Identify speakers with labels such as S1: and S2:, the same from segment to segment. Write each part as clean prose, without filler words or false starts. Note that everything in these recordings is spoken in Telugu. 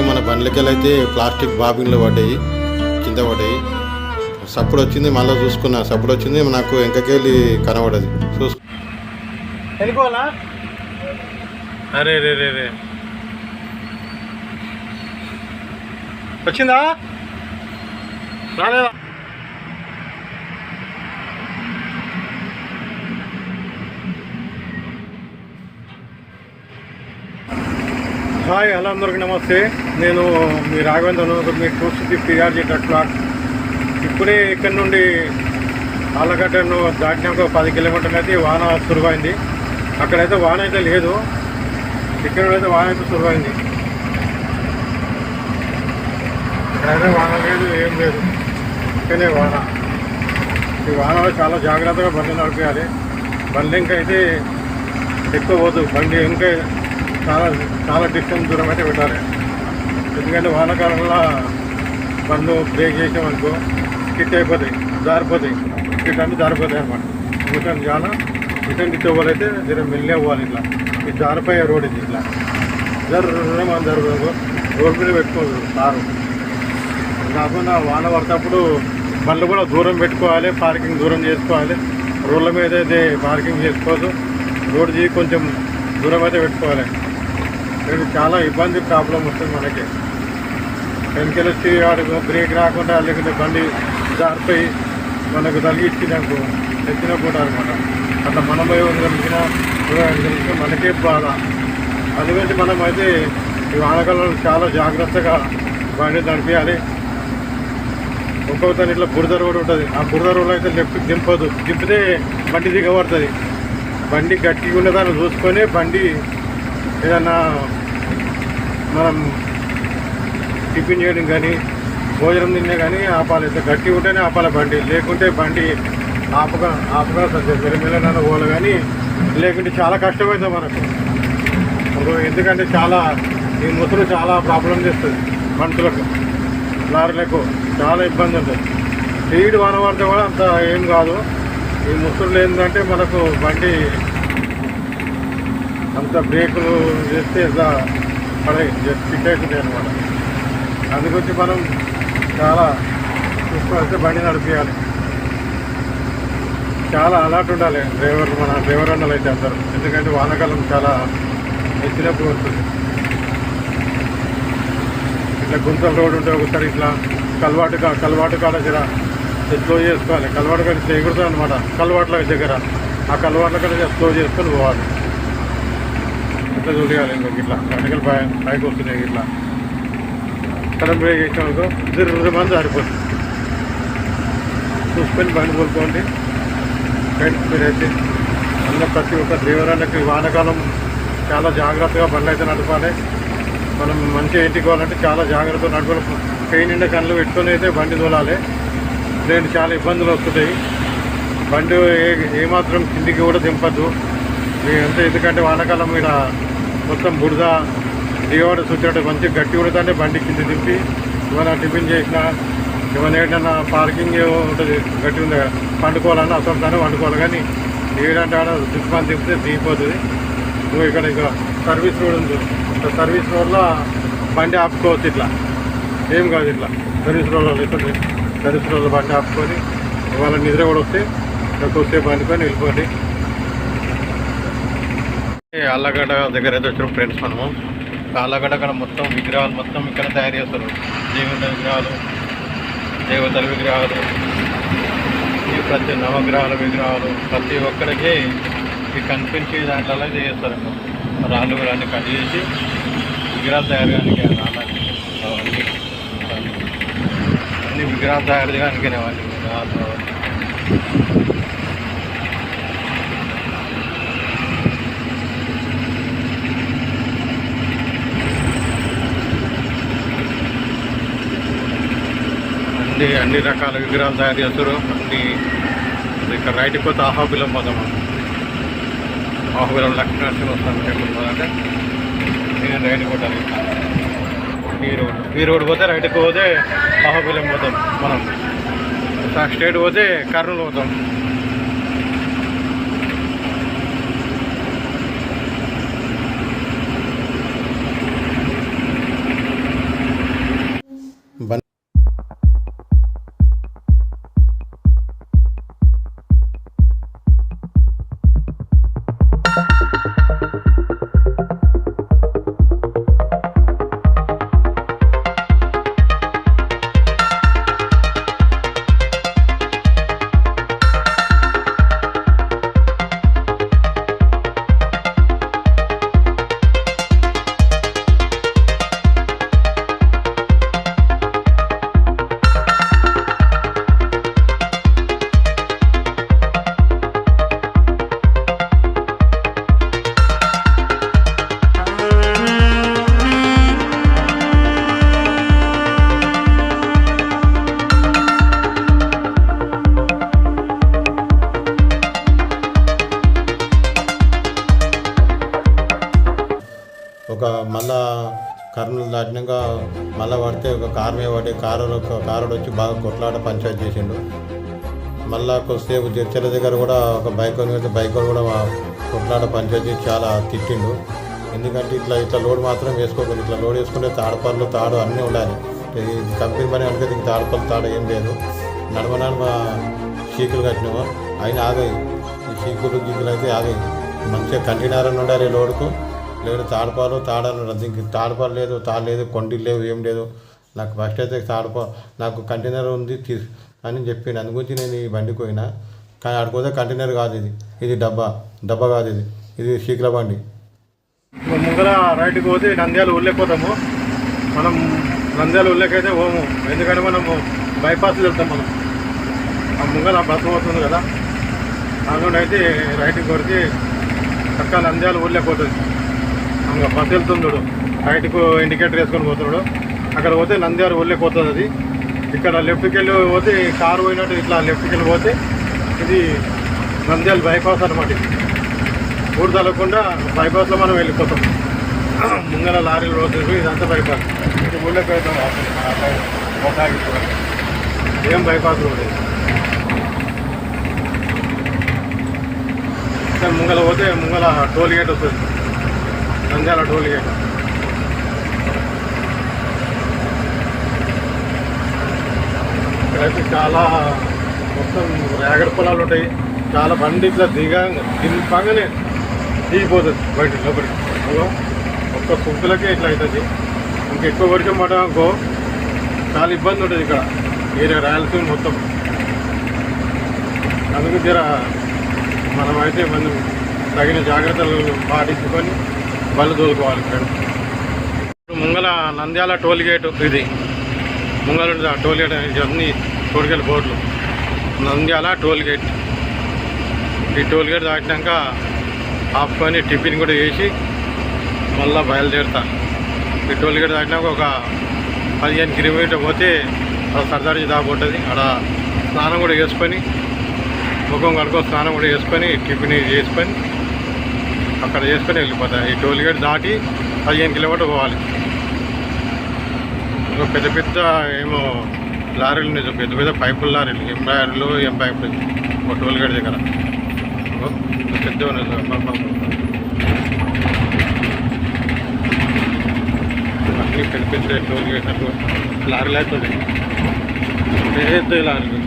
S1: మన బండ్లకెళ్ళి అయితే ప్లాస్టిక్ బాబిన్లు పడ్డాయి, కింద పడ్డాయి. సప్పుడు వచ్చింది, మళ్ళీ చూసుకున్నా, సప్పుడు వచ్చింది, నాకు వెంకకెళ్ళి కనబడది.
S2: వెళ్ళిపోవాలా? అరే రే రే రే వచ్చిందా రాలేదా? హాయ్, హలో, అందరికీ నమస్తే. నేను మీ రాఘవేంద్ర, మీ టూర్స్కి పిఆర్జీ ట్రక్. ఇప్పుడే ఇక్కడ నుండి ఆళ్ళగడ్డను దాటినాక 10 కిలోమీటర్లు అయితే వాన సురువైంది. అక్కడైతే వాన అయితే లేదు, ఇక్కడ అయితే వాన అయితే సురువైంది. ఇక్కడైతే వాన లేదు, ఏం లేదు, ఇక్కడనే వాన. ఈ వానలో చాలా జాగ్రత్తగా బండి నడిపేయాలి. బండి ఇంకైతే ఎక్కువ పోదు, బండి ఇంకా చాలా డిస్టెన్స్ దూరం అయితే పెట్టాలి. ఎందుకంటే వానాకాలంలో బండ్లు బ్రేక్ చేసామనుకో స్కిట్ అయిపోతాయి, జారిపోతాయి, స్కిట్ అంటే జారిపోతాయి అనమాట. ఎందుకంటే చాలా రిటర్న్ ఇచ్చేవాళ్ళైతే జర మెల్లి అవ్వాలి. ఇట్లా ఇది జారిపోయే రోడ్, ఇది ఇట్లా మనం జరుగుతుంది. రోడ్ మీద పెట్టుకోదు కారు. కాకుండా వాన పడేటప్పుడు బండ్లు కూడా దూరం పెట్టుకోవాలి, పార్కింగ్ దూరం చేసుకోవాలి. రోడ్ల మీద అయితే పార్కింగ్ చేసుకోవద్దు, రోడ్ దిగి కొంచెం దూరం అయితే పెట్టుకోవాలి. చాలా ఇబ్బంది, ప్రాబ్లం వస్తుంది మనకి. వెనకెళ్ళి వచ్చి వాడికి బ్రేక్ రాకుండా లేకుంటే బండి జారిపోయి మనకు తలిగించినాకు తెచ్చినప్పుడు అనమాట. అట్లా మనం కలిగిన మనకే బాధ. అందుగురించి మనం అయితే ఈ వానకాలంలో చాలా జాగ్రత్తగా బండి నడిపించాలి. ఒక్కొక్కసారి ఇట్లా బురద రోడ్ ఉంటుంది, ఆ బురద రోడ్లో అయితే లెఫ్ట్ దింపదు, దింపితే బండి దిగబడుతుంది. బండి గట్టిగా ఉన్నదాన్ని చూసుకొని బండి ఏదన్నా మనం టిఫిన్ చేయడం కానీ భోజనం తినే కానీ ఆపాలి. గట్టి ఉంటేనే ఆపాలి బండి, లేకుంటే బండి ఆపగా మెల్లమెల్లన పోవాలి. కానీ లేకుంటే చాలా కష్టమవుతుంది మనకు. ఎందుకంటే చాలా ఈ ముసురు చాలా ప్రాబ్లం చేస్తుంది మనుషులకు, లారీలకు చాలా ఇబ్బంది ఉంటుంది. స్పీడ్ వాన పడితే కూడా అంత ఏం కాదు. ఈ ముసురులు ఏంటంటే మనకు బండి అంత బ్రేకులు చేస్తే ఇలా పడాయి, ఫిట్ అవుతుంది అనమాట. అందుకొచ్చి మనం చాలా చూసుకోవాల్సి బండి నడిపించాలి. చాలా అలర్ట్ ఉండాలి మన డ్రైవర్ అన్నలు అయితే అందరూ. ఎందుకంటే వానాకాలం చాలా ఎత్తినప్పుడు వస్తుంది. ఇట్లా గుంతల రోడ్ ఉంటే ఒకసారి ఇట్లా కలవాటు కాడ జర స్లో చేసుకోవాలి. కలవాటు కాడ ఇట్లా ఎగురుతుంది అనమాట, కలవాట్ల దగ్గర. ఆ కలవాట్ల కాడ స్లో చేసుకొని పోవాలి. ఇట్లా చూడాలి. ఇంకొక ఇట్లా గంటకలు పైకి వస్తున్నాయి. ఇట్లా కరెంట్ బ్రేక్ చేసినామనుకో మంది జారిపోతుంది. చూసుకొని బండి కోల్పోండి. మీరైతే అందరూ ప్రతి ఒక్క డ్రైవర్ అన్నకి వానాకాలం చాలా జాగ్రత్తగా బండ్లు అయితే నడపాలి. మనం మంచిగా ఇంటికి పోవాలంటే చాలా జాగ్రత్తగా నడపాలి. పెయిన్ నిండా కళ్ళు పెట్టుకొని అయితే బండి తోలాలి. లేదంటే చాలా ఇబ్బందులు వస్తుంటాయి. బండి ఏమాత్రం కిందికి కూడా దింపద్దు అంతే. ఎందుకంటే వానాకాలం మీద మొత్తం బురద దిగవాడ చూసినట్టు మంచిగా గట్టి ఉడతానే బండి కింద దింపి ఏమైనా టిఫిన్ చేసినా ఏమైనా ఏంటన్నా పార్కింగ్ ఉంటుంది గట్టి ఉంది కదా, పండుకోవాలన్నా అసలుతానే వండుకోవాలి. కానీ ఏడంటే ఆడ దింపని దింపితే దిగిపోతుంది. నువ్వు ఇక్కడ సర్వీస్ రోడ్ ఉంది, సర్వీస్ రోడ్లో బండి ఆపుకోవచ్చు. ఇట్లా ఏం కాదు, ఇట్లా సర్వీస్ రోడ్లో లేకపోతే సర్వీస్ రోడ్లో బండి ఆపుకొని వాళ్ళ నిద్ర కూడా వస్తే కొద్దిసేపు వండుకొని వెళ్ళిపోండి. ఆళ్ళగడ్డ దగ్గర అయితే వచ్చిన ఫ్రెండ్స్ మనము. ఆళ్ళగడ్డ అక్కడ మొత్తం విగ్రహాలు మొత్తం ఇక్కడ తయారు చేస్తారు. దేవుళ్ళ విగ్రహాలు, దేవతల విగ్రహాలు, ఈ ప్రతి నవగ్రహాల విగ్రహాలు ప్రతి ఒక్కరికి ఈ కనిపించే దాంట్లో చేస్తారు. రాళ్ళు కూడా అన్ని కట్ చేసి విగ్రహాలు తయారు చేయడానికి అన్ని విగ్రహాలు తయారు చేయడానికి అవన్నీ విగ్రహాలు. అన్ని రకాల విగ్రహాలు తయారు చేస్తారు. అన్ని ఇక్కడ రైట్కి పోతే ఆహాబిలం పోతాం. ఆహాబిలం లక్ష్మీనరసింహస్వామి టెంపుల్ పోదంటే నేను రైట్కి పోతాను. ఈ రోడ్ పోతే రైట్కి పోతే ఆహాబిలం పోతాం. మనం స్ట్రేట్ పోతే కర్నూలు పోతాం.
S1: మళ్ళీ పడితే ఒక కారు మీద పడి కారు వచ్చి బాగా కొట్లాట పంచాయతీ చేసిండు. మళ్ళీ కొద్దిసేపు చర్చల దగ్గర కూడా ఒక బైక్ మీద బైక్ కూడా కొట్లాట పంచాయతీ చాలా తిట్టిండు. ఎందుకంటే ఇట్లా లోడ్ మాత్రం వేసుకోకూడదు. ఇట్లా లోడ్ వేసుకుంటే తాడు అన్నీ ఉండాలి. కంపెనీ పని అనుకో తాడు ఏం లేదు. నడమ షీకులు కట్టినాము అయినా ఆగాయి. ఈ షీకులు గీకులు అయితే ఆగాయి. మంచిగా కంటైనర్ అని ఉండాలి లోడుకు. లేదు తాడాలి. దీనికి తాడుపాలు లేదు, తాడు లేదు, కొండీలు లేవు, ఏం లేదు. నాకు ఫస్ట్ అయితే నాకు కంటైనర్ ఉంది అని చెప్పిండు. అందు గురించి నేను ఈ బండికి పోయినా. కానీ ఆడిపోతే కంటైనర్ కాదు, ఇది డబ్బా కాదు, ఇది షీకుల బండి.
S2: ముందర రైట్కి పోతే నంద్యాల ఊళ్ళేపోతాము. మనం నంద్యాల ఊళ్ళకైతే పోము, ఎందుకంటే మనము బైపాస్ వెళ్తాం. మనం ఆ ముంగల బస్సు పోతుంది కదా, అందులో అయితే రైట్కి కొడితే చక్కగా నంద్యాల ఊళ్ళేపోతుంది. ఇంకా బస్సు వెళ్తుండు, రైట్కు ఇండికేటర్ వేసుకొని పోతున్నాడు. అక్కడ పోతే నంద్యాల ఊళ్ళేపోతుంది. అది ఇక్కడ లెఫ్ట్కి వెళ్ళి పోతే కారు పోయినట్టు ఇట్లా లెఫ్ట్కి వెళ్ళి పోతే ఇది నంద్యాల బైపాస్ అనమాట. ఇది ఊరు తగ్గకుండా బైపాస్లో మనం వెళ్ళిపోతాం. ముంగల లారీలు రోజు ఇదంతా బైపాస్. ఇది ఊళ్ళోకి వెళ్తాం. ఏం బైపాస్ రోడ్ ముంగల పోతే ముంగల టోల్ గేట్ వస్తుంది, నంద్యాల టోల్ గేట్. ఇక్కడైతే చాలా మొత్తం రేగడి పొలాలు ఉంటాయి. చాలా బండి ఇట్లా దింపగానే దిగిపోతుంది బయట లోపలికి. ఒక్క సుంకులకే ఇట్లా అవుతుంది. ఇంకెక్కువ వర్షం పడడానికో చాలా ఇబ్బంది ఉంటుంది ఇక్కడ ఏరియా రాయలసీమ మొత్తం. అందుకు మనమైతే మనం తగిన జాగ్రత్తలు పాటించుకొని బళ్ళు తోలుకోవాలి. ఇక్కడ ముంగల నంద్యాల టోల్ గేటు, ఇది ముంగల టోల్ గేట్ అన్ని టోల్గేట్ బోర్డులు. Nandyal toll gate. ఈ టోల్ గేట్ దాటినాక ఆపుకొని టిఫిన్ కూడా చేసి మళ్ళీ బయలుదేరుతా. ఈ టోల్ గేట్ దాటినాక ఒక 15 కిలోమీటర్ పోతే సర్దార్జీ దాకా ఉంటుంది. అక్కడ స్నానం కూడా చేసుకొని ముఖం కడుకొని స్నానం కూడా చేసుకొని టిఫిన్ చేసుకొని అక్కడ చేసుకొని వెళ్ళిపోతాయి. ఈ టోల్ గేట్ దాటి 15 కిలోమీటర్ పోవాలి. పెద్ద పెద్ద ఏమో లారీలు ఉన్నాయి, పెద్ద పెద్ద పైపుల లారీలు, ఎం పైపులు ఒక టోల్ గేట్ దగ్గర పెద్ద అన్నీ పెద్ద పెద్ద టోల్ గేట్ అటు లారీలు అవుతుంది. పెద్ద లారీలు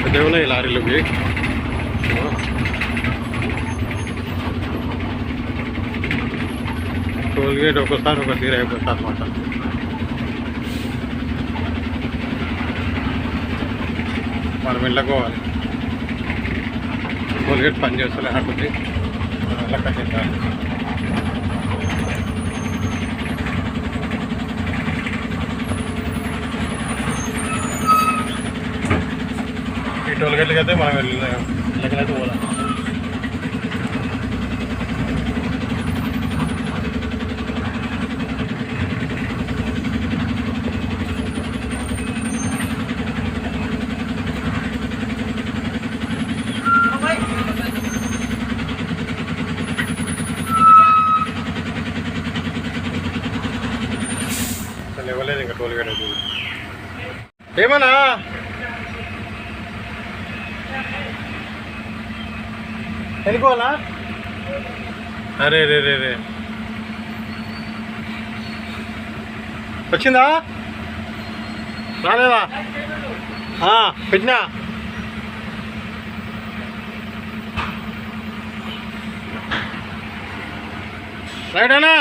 S2: పెద్ద ఉన్నాయి లారీలు. టోల్ గేట్ ఒక్కోసారి ఒక తీరు అయిపోతుంది అనమాట. మనం వెళ్ళకోవాలి. టోల్ గేట్ పని చేస్తలే ఉంటుంది, లెక్క చేయాలి. ఈ టోల్ గేట్లకి అయితే మనం లెక్కనైతే పోదాం. ఇవ్వలేదు ఇంకా టోల్ గేట్ అయితే. ఏమన్నా వెళ్ళిపోవాలా? అరే రే రే రే వచ్చిందా? రాలేదా? పెట్టినా రైట్ అన్నా.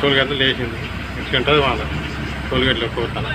S2: టోల్ గేట్ లేచింది, ఇట్లా ఉంటుంది వాళ్ళ టోల్ గేట్లో పోతాను.